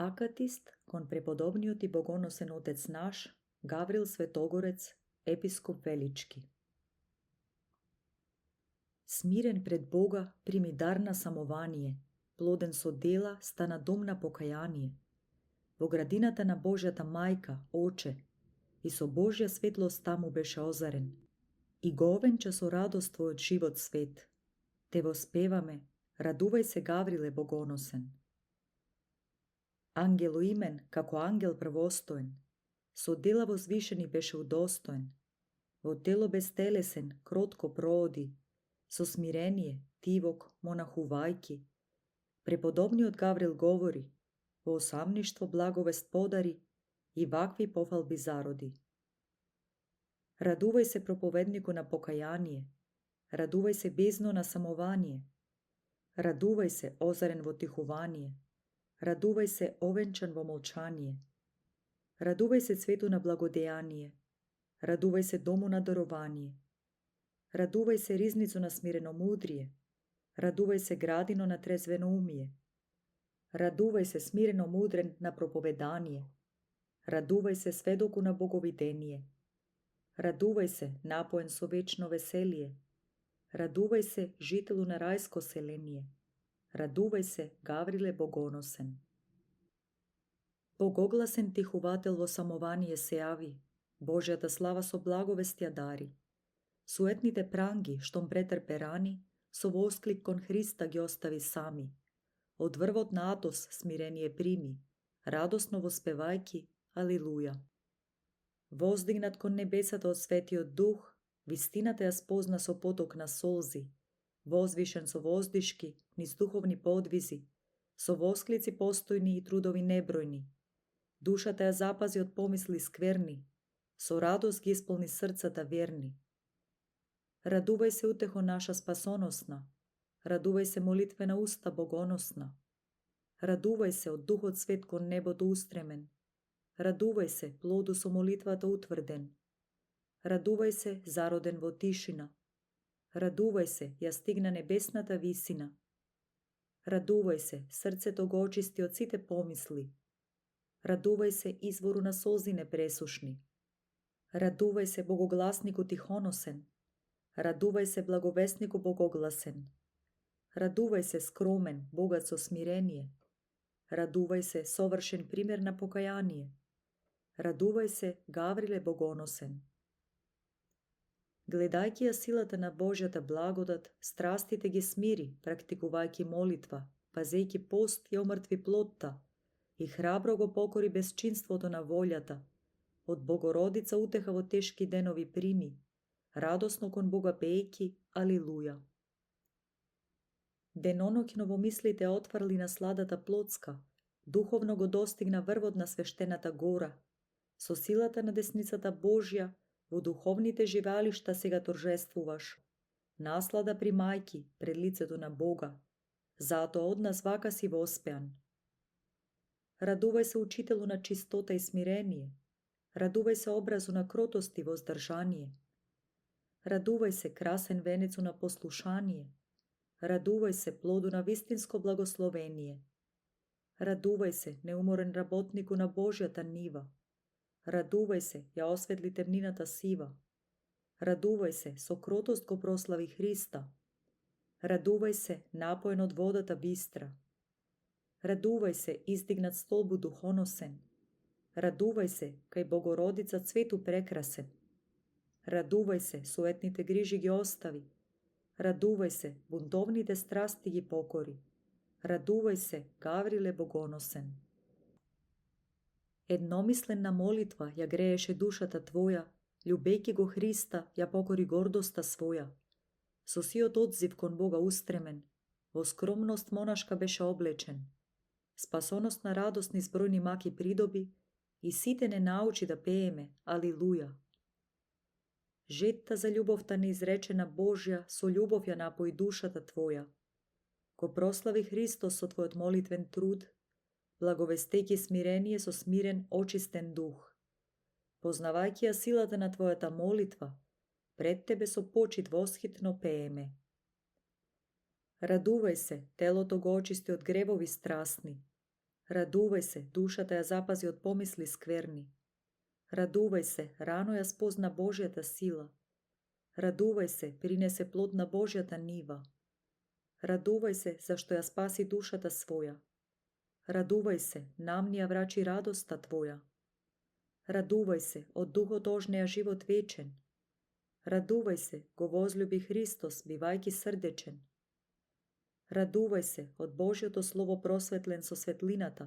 Акатист кон преподобниот и богоносен отец наш, Гаврил Светогорец, епископ Велички. Смирен пред Бога прими дар на самование, плоден со дела стана дом на покаяние. Во градината на Божјата мајка, Оче, и со Божја светлост таму беше озарен. И го овенча со радост твојот живот свет. Те воспеваме, радувај се Гавриле богоносен. Ангел имен, како ангел првостоен, со дела возвишени беше удостоен. Во тело безтелесен, кротко прооди, со смирение, тивок, монахувајки. Преподобниот Гаврил говори, во осамништво благовест подари и вакви пофалби зароди. Радувај се проповеднику на покаяние, радувај се безно на самование, радувај се озарен во тихувание, радувај се овенчан во молчание, радувај се цвету на благодеяние, радувај се дому на дарование, радувај се ризницу на смирено мудрие, радувај се градино на трезвено умие, радувај се смирено мудрен на проповедание, радувај се сведоку на боговидение, радувај се напоен со вечно веселие, радувај се жителу на рајско селение, радувај се Гавриле богоносен. Богогласен тихувател во самование се јави, Божјата слава со благовест ја дари. Суетните пранги, штом претрпе рани, со восклик кон Христа ги остави сами. Од врвот на Атос смирение прими, радосно воспевајки Алилуја. Воздигнат кон небесата од Светиот Дух, вистината ја спозна со поток на солзи, возвишен со воздишки, низ духовни подвизи, со восклици постојни и трудови небројни. Душата ја запази од помисли скверни, со радост ги исполни срцата верни. Радувај се утехо наша спасоносна, радувај се молитвена уста богоносна, радувај се од Духот Свет кон небото устремен, радувај се плоду со молитвата утврден, радувај се зароден во тишина, радувај се ја стигна небесната висина, радувај се срцето го очисти од сите помисли, радувај се извору на солзи непресушни, радувај се богогласнику тихоносен, радувај се благовестнику богогласен, радувај се скромен, богат со смирение, радувај се совршен пример на покаяние, радувај се Гавриле богоносен. Гледајќи ја силата на Божјата благодат, страстите ги смири, практикувајќи молитва, пазејќи пост ја омртви плотта и храбро го покори безчинството на волјата. Од Богородица утеха во тешки денови прими, радосно кон Бога пејки Алилуја. Деноноќно во мислите отврли на сладата плотска, духовно го достигна врвот на свештената гора. Со силата на десницата Божја, во духовните живеалишта сега торжествуваш. Наслада примајки пред лицето на Бога, затоа од нас вака си воспеан. Радувај се учителу на чистота и смирение, радувај се образу на кротост и воздржание, радувај се красен венецу на послушание, радувај се плоду на вистинско благословение, радувај се неуморен работнику на Божјата нива, радувај се ја осветли темнината сива, радувај се со кротост го прослави Христа, радувај се напоен од водата бистра, радувај се издигнат столбу духоносен, радувај се кај Богородица цвету прекрасен, радувај се суетните грижи ги остави, радувај се бунтовните страсти ги покори, радувај се Гавриле богоносен. Едномисленна молитва ја грееше душата твоја, љубејќи го Христа ја покори гордоста своја. Со сиот одзив кон Бога устремен, во скромност монашка беше облечен. Спасоносна радост низ бројни маки придоби и сите не научи да пееме Алилуја. Жетта за љубовта неизречена Божја со љубов ја напои душата твоја. Го прослави Христос со твојот молитвен труд, благовестејќи смирение со смирен, очистен дух. Познавајќи ја силата на твојата молитва, пред тебе со почит восхитно пееме. Радувај се, телото го очисти од гревови страсни. Радувај се, душата ја запази од помисли скверни. Радувај се, рано ја спозна Божјата сила. Радувај се, принесе плод на Божјата нива. Радувај се, зашто ја спаси душата своја. Радувај се, нам ни ја врачи радоста Твоја. Радувај се, од духот ожнеа живот вечен. Радувај се, го возлюби Христос, бивајки срдечен. Радувај се, од Божјото Слово просветлен со светлината.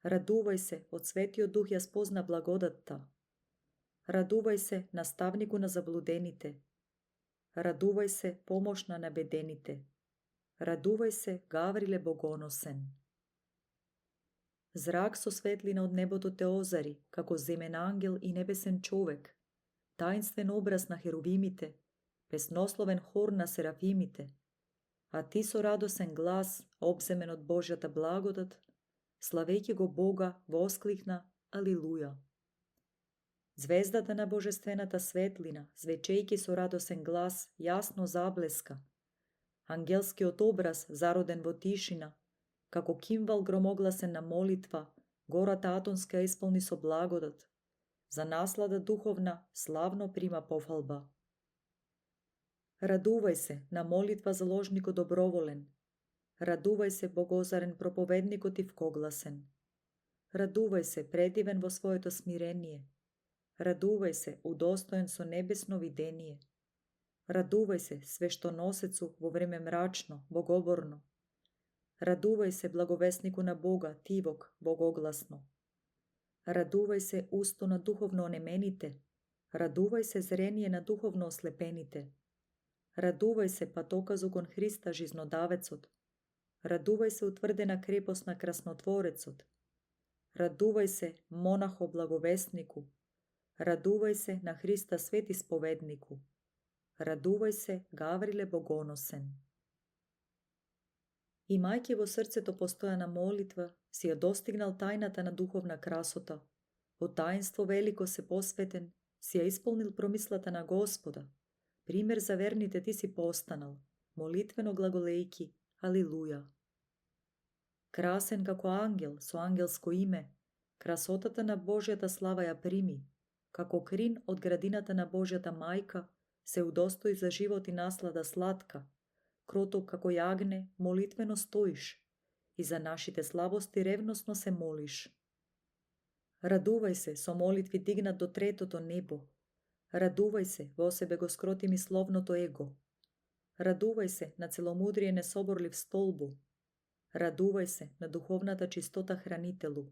Радувај се, од Светиот Дух ја спозна благодатта. Радувај се, наставнику на заблудените. Радувај се, помош на набедените. Радувај се, Гавриле богоносен. Зрак со светлина од небото те озари, како земен ангел и небесен човек, таинствен образ на херувимите, песнословен хор на серафимите, а ти со радосен глас, обземен од Божјата благодат, славејќи го Бога, воскликна Алилуја. Звездата на божествената светлина, звечејќи со радосен глас, јасно заблеска. Ангелскиот образ, зароден во тишина, како кимвал громогласен на молитва, гората атонска исполни со благодат. За наслада духовна, славно прима пофалба. Радувај се, на молитва заложникот доброволен. Радувај се, богозарен проповедникот ивкогласен. Радувај се, предивен во своето смирение. Радувај се, удостоен со небесно видение. Радувај се, свештоносецу во време мрачно, богоборно. Радувај се, благовеснику на Бога, тивок, богогласно. Радувај се, усто на духовно онемените. Радувај се, зрение на духовно ослепените. Радувај се, патоказу кон Христа жизнодавецот. Радувај се, утврдена крепост на краснотворецот. Радувај се, монахо благовеснику. Радувај се, на Христа свет исповеднику. Радувај се, Гавриле богоносен. Имајќи во срцето постојана молитва, си ја достигнал тајната на духовна красота. Во таинство велико се посветен, си ја исполнил промислата на Господа. Пример за верните ти си постанал, молитвено глаголејки Алилуја. Красен како ангел, со ангелско име, красотата на Божјата слава ја прими, како крин од градината на Божјата мајка, се удостои за живот и наслада сладка, кроток како јагне, молитвено стоиш, и за нашите слабости ревносно се молиш. Радувај се, со молитви дигнат до третото небо. Радувај се, во себе го скроти мисловното его. Радувај се, на целомудрие несоборлив столбу. Радувај се, на духовната чистота хранителу.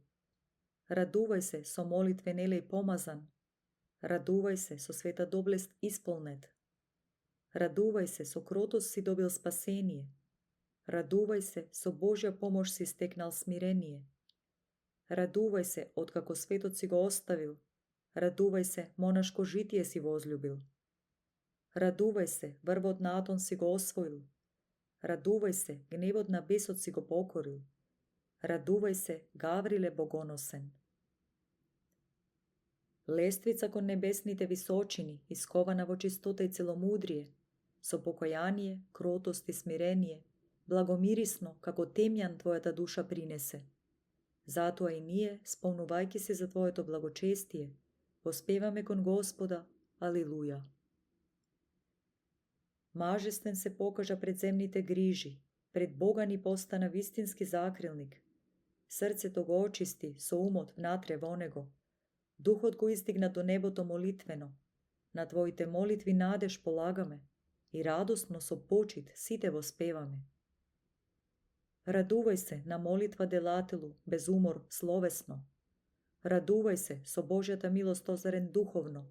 Радувај се, со молитвен елеј помазан. Радувај се, со света доблест исполнет. Радувај се, со кротост си добил спасение. Радувај се, со Божја помош си стекнал смирение. Радувај се, откако светот си го оставил. Радувај се, монашко житие си возлюбил. Радувај се, врвот на Атон си го освоил. Радувај се, гневот на бесот си го покорил. Радувај се, Гавриле богоносен. Лествица кон небесните височини, искована во чистота и целомудрие, со покаяние, кротост и смирение, благомирисно, како темјан твојата душа принесе. Затоа и ние, спомнувајќи се за твоето благочестие, воспеваме кон Господа Алилуја. Мажествен се покажа пред земните грижи, пред Бога ни постана вистински закрилник. Срцето го очисти со умот внатре во него. Духот го издигна до небото молитвено. На твоите молитви надеж полагаме и радосно со почит сите воспеваме. Радувај се на молитва делателу, без умор, словесно. Радувај се со Божјата милост озарен духовно.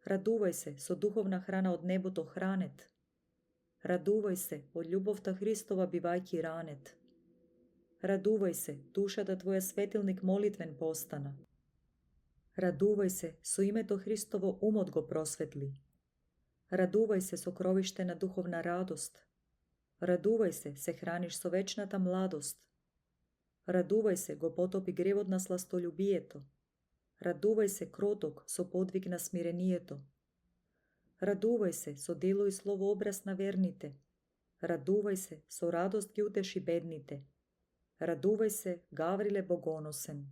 Радувај се со духовна храна од небото хранет. Радувај се од љубовта Христова бивајќи ранет. Радувај се, душата твоја светилник молитвен постана. Радувај се, со името Христово умот го просветли. Радувај се со кровиште на духовна радост. Радувај се храниш со вечната младост. Радувај се, го потопи гревот на сластолюбието. Радувај се, кроток, со подвиг на смирението. Радувај се, со дело и слово образ на верните. Радувај се, со радост ги утеши бедните. Радувај се, Гавриле богоносен.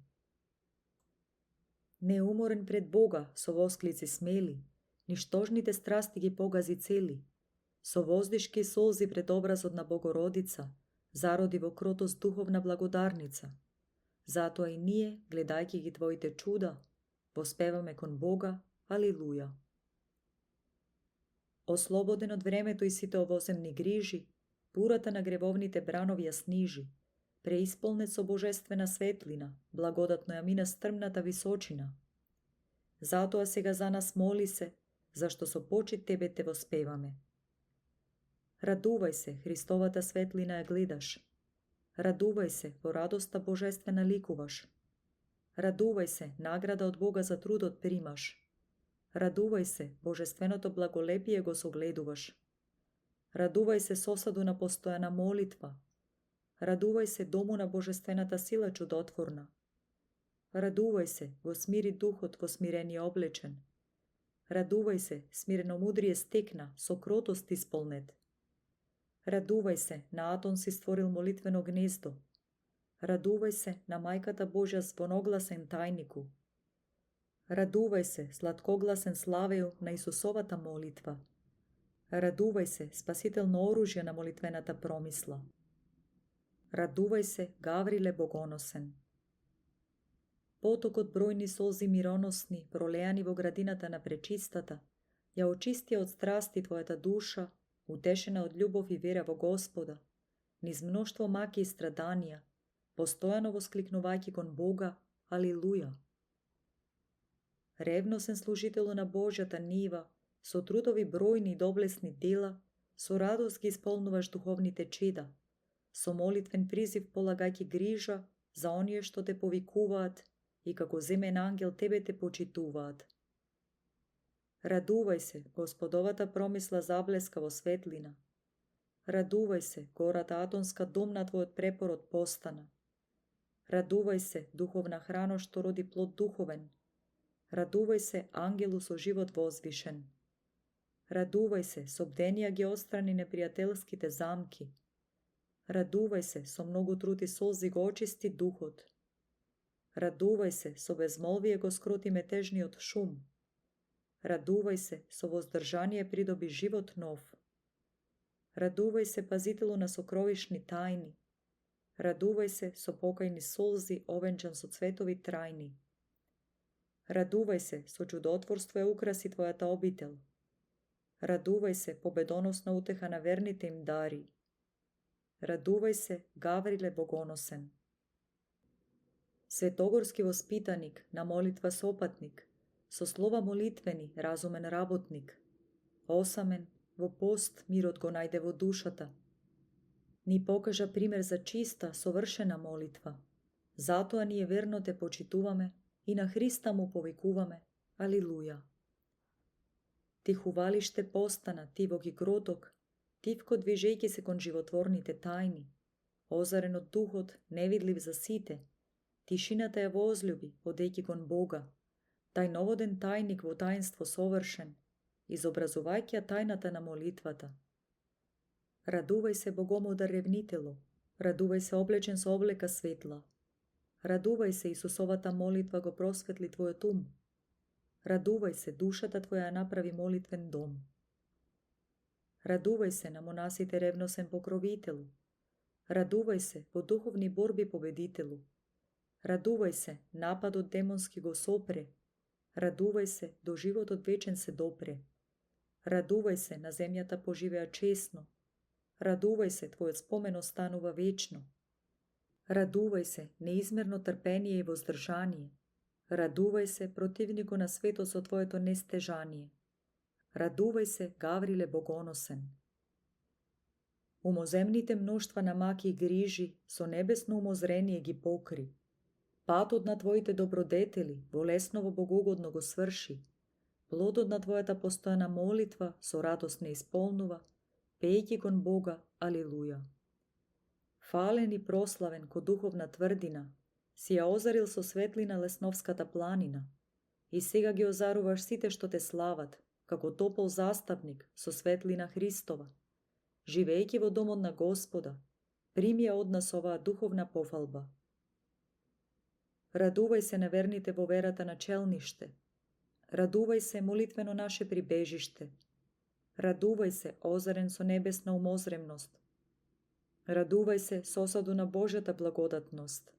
Неуморен пред Бога, со восклици смели, ништожните страсти ги погази цели. Со воздишки солзи пред образот на Богородица, зароди во кротост духовна благодарница. Затоа и ние, гледајќи ги Твоите чуда, воспеваме кон Бога, Алилуја. Ослободен од времето и сите овоземни грижи, бурата на гревовните бранови ја снижи, преисполнет со божествена светлина, благодатно ја мина стрмната височина. Затоа сега за нас моли се, зашто со почит Тебе те воспеваме. Радувај се, Христовата светлина ја гледаш. Радувај се, во радоста божествена ликуваш. Радувај се, награда од Бога за трудот примаш. Радувај се, божественото благолепие го согледуваш. Радувај се, сосаду на постојана молитва. Радувај се, дому на божествената сила чудотворна. Радувај се, во смири духот во смирение облечен. Радувај се, смирено мудрие стекна, со кротост исполнет. Радувај се, на Атон си створил молитвено гнездо. Радувај се, на Мајката Божја звоногласен тајнику. Радувај се, сладкогласен славеју на Исусовата молитва. Радувај се, спасително оружје на молитвената промисла. Радувај се, Гавриле богоносен. Потокот бројни солзи мироносни, пролеани во градината на Пречистата, ја очистија од страсти твојата душа, утешена од љубов и вера во Господа, низ мноштво маки и страданија, постојано воскликнувајќи кон Бога, Алилуја. Ревносен служителу на Божјата нива, со трудови бројни и доблесни дела, со радост ги исполнуваш духовните чеда, со молитвен призив полагајќи грижа за оние што те повикуваат и како земен ангел тебе те почитуваат. Радувај се, Господовата промисла заблеска во светлина. Радувај се, гората Атонска дом на твојот препород постана. Радувај се, духовна храно што роди плод духовен. Радувај се, ангелу со живот возвишен. Радувај се, со бденија ги отстрани непријателските замки. Радувај се, со многу труд и солзи го очисти духот. Радувај се, со безмолвие го скроти метежниот шум. Радувај се, со воздржание придоби живот нов. Радувај се, пазителу на сокровишни тајни. Радувај се, со покајни солзи овенчан со цветови трајни. Радувај се, со чудотворство ја украси твојата обител. Радувај се, победоносна утеха на верните им дари. Радувај се, Гавриле богоносен. Светогорски воспитаник, на молитва сопатник, со слова молитвени, разумен работник. Осамен, во пост, мирот го најде во душата. Ни покажа пример за чиста, совршена молитва. Затоа ние верно те почитуваме и на Христа му повикуваме. Алилуја. Ти хувалиште постана, ти во ги кроток, тивко движејќи се кон животворните тајни. Озарен од духот, невидлив за сите, тишината ја возлюби, одејќи кон Бога. Тај новоден тајник во тајнство совршен, изобразувајќи ја тајната на молитвата. Радувај се, богомудар ревнителу, радувај се облечен со облека светла. Радувај се, Исусовата молитва го просветли твојот ум. Радувај се, душата твоја направи молитвен дом. Радувај се, на монасите ревносен покровителу. Радувај се, во духовни борби победителу. Радувај се, нападот демонски го сопре. Радувај се, до животот вечен се допре. Радувај се, на земјата поживеа чесно. Радувај се, твојот спомен останува вечно. Радувај се, неизмерно трпение и воздржание. Радувај се, противнико на светот со твоето нестежание. Радувај се, Гавриле богоносен. Умоземните мноштва на маки и грижи со небесно умозрение ги покри. Патот на твоите добродетели во лесново богогодно го сврши. Плодот на твојата постојана молитва со радост не исполнува, пејќи кон Бога, Алилуја. Фален и прославен ко духовна тврдина, си ја озарил со светлина Лесновската планина, и сега ги озаруваш сите што те слават, како топол заставник со светлина Христова. Живејќи во домот на Господа, Прими ја од нас оваа духовна пофалба. Радувај се на верните во верата на челниште. Радувај се молитвено наше прибежиште. Радувај се озарен со небесна умозремност. Радувај се со осаду на Божјата благодатност.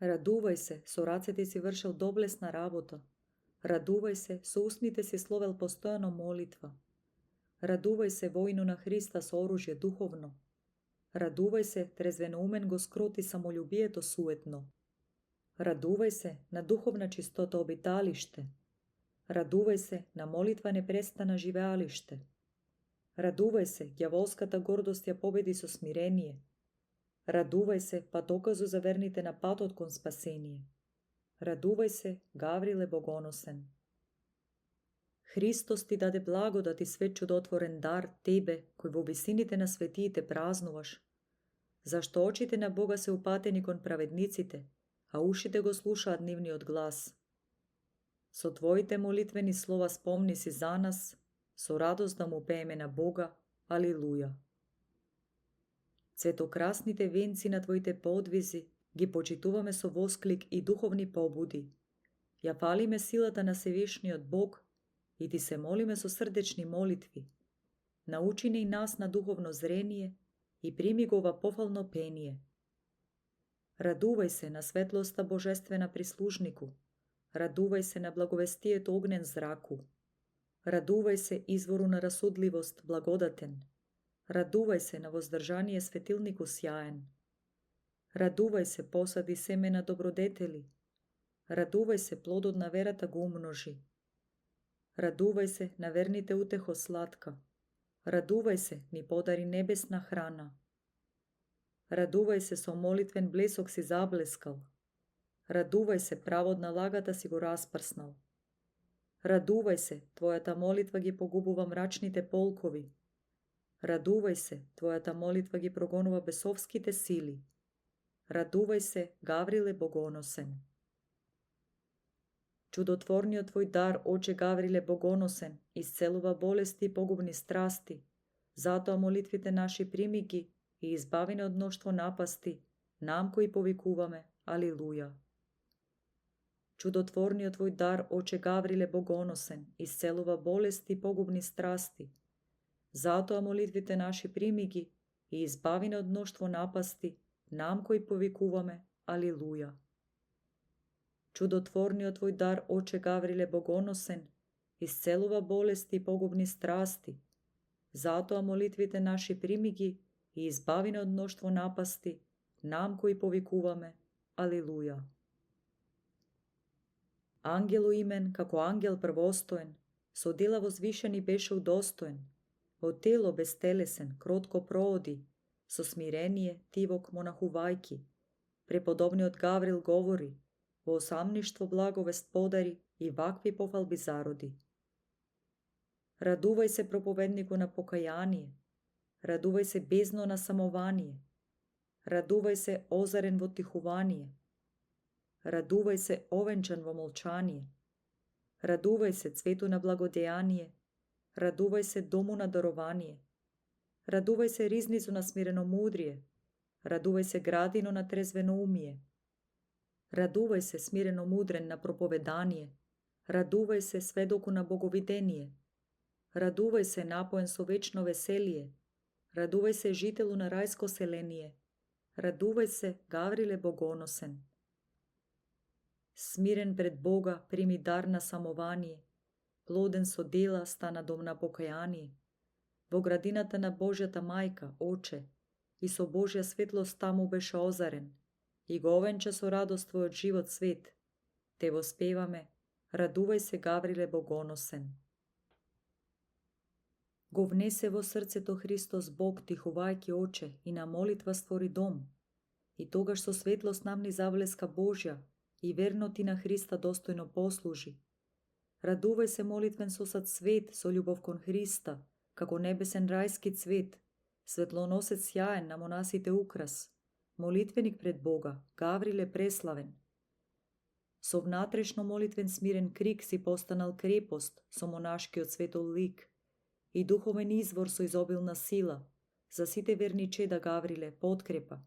Радувај се со рацете си вршел доблесна работа. Радувај се со устните си словел постојано молитва. Радувај се воину на Христа со оружје духовно. Радувај се трезвенouмен го скроти самолюбието суетно. Радувај се на духовна чистота обиталиште. Радувај се на молитва непрестана живеалиште. Радувај се, ѓаволската гордост ја победи со смирение. Радувај се, патоказу за верните на патот кон спасение. Радувај се, Гавриле богоносен. Христос ти даде благодат и свет чудотворен дар тебе, кој во висините на светиите празнуваш. Зашто очите на Бога се упатени кон праведниците, а ушите го слушаат нивниот глас. Со твоите молитвени слова спомни си за нас, со радост да му пееме на Бога, алилуја. Цветокрасните венци на твоите подвизи ги почитуваме со восклик и духовни побуди. Ја фалиме силата на Севишниот Бог и ти се молиме со срдечни молитви. Научи не и нас на духовно зрение и прими го ова пофално пение. Радувај се на светлоста божествена прислужнику. Радувај се на благовестието огнен зраку. Радувај се извору на расудливост благодатен. Радувај се на воздржание светилнику сјаен. Радувај се посади семе на добродетели. Радувај се плодот на верата го умножи. Радувај се на верните утехо сладка. Радувај се ни подари небесна храна. Радувај се со молитвен блесок си заблескал. Радувај се правот на лагата си го распрснал. Радувај се, твојата молитва ги погубува мрачните полкови. Радувај се, твојата молитва ги прогонува бесовските сили. Радувај се, Гавриле богоносен. Чудотворниот твој дар, Оче Гавриле богоносен, исцелува болести и погубни страсти. Затоа молитвите наши прими ги и избави не од мноштво напасти, нам кои повикуваме, алилуја. Чудотворниот твој дар, Оче Гавриле богоносен, исцелува болести и погубни страсти. Затоа молитвите наши прими ги и избави не од мноштво напасти, нам кои повикуваме, алилуја. Чудотворниот твој дар, Оче Гавриле богоносен, исцелува болести и погубни страсти. Затоа молитвите наши прими ги и избави не од мноштво напасти, нам кои повикуваме, алилуја. Ангелу имен, како ангел првостоен, со дела возвишени беше удостоен, во тело безтелесен, кротко проводи, со смирение тивок монахувајки. Преподобниот Гаврил говори, во осамништво благовест подари и вакви пофалби зароди. Радувај се проповеднику на покаяние, радувај се безно на самование, радувај се озарен во тихувание, радувај се овенчан во молчание, радувај се цвету на благодеяние, радувај се дому на дарование, радувај се ризницу на смирено мудрие, радувај се градино на трезвено умие, радувај се смирено мудрен на проповедание, радувај се сведоку на боговидение, радувај се напоен со вечно веселие, радувај се жителу на рајско селение, радувај се Гавриле богоносен. Смирен пред Бога прими дар на самование, плоден со дела стана дом на покаяние. Во градината на Божјата мајка, Оче, и со Божја светлост таму беше озарен, и го овенча со радост твојот живот свет. Те воспеваме, радувај се Гавриле богоносен. Го внесе во срцето Христос Бог, тихувајќи Оче, и на молитва створи дом. И тогаш со светлост нам ни завлеска Божја, и верно ти на Христа достојно послужи. Радувај се молитвен сосад свет со љубов кон Христа, како небесен рајски цвет, светлоносец сјаен на монасите украс, молитвеник пред Бога, Гавриле преславен. Со внатрешно молитвен смирен крик си постанал крепост со монашкиот светол лик и духовен извор со изобилна сила, за сите верни чеда Гавриле, подкрепа.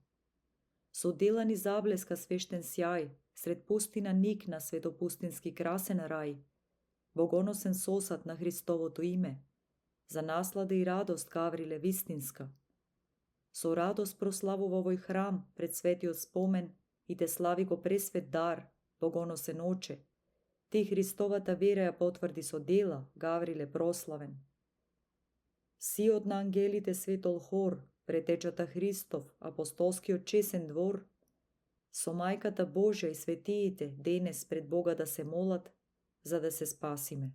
Со делани заблеска свештен сјај, сред пустина никна светопустински красен рај, богоносен сосад на Христовото име, за наслада и радост, Гавриле, вистинска. Со радост прославува овој храм пред светиот спомен и те слави го пресвет дар, богоносен оче. Ти Христовата вера ја потврди со дела, Гавриле, прославен. Сиот на ангелите светол хор, претечата Христов, апостолскиот чесен двор, со мајката Божја и светиите денес пред Бога да се молат, за да се спасиме.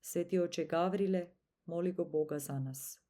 Свети оче Гавриле, моли го Бога за нас.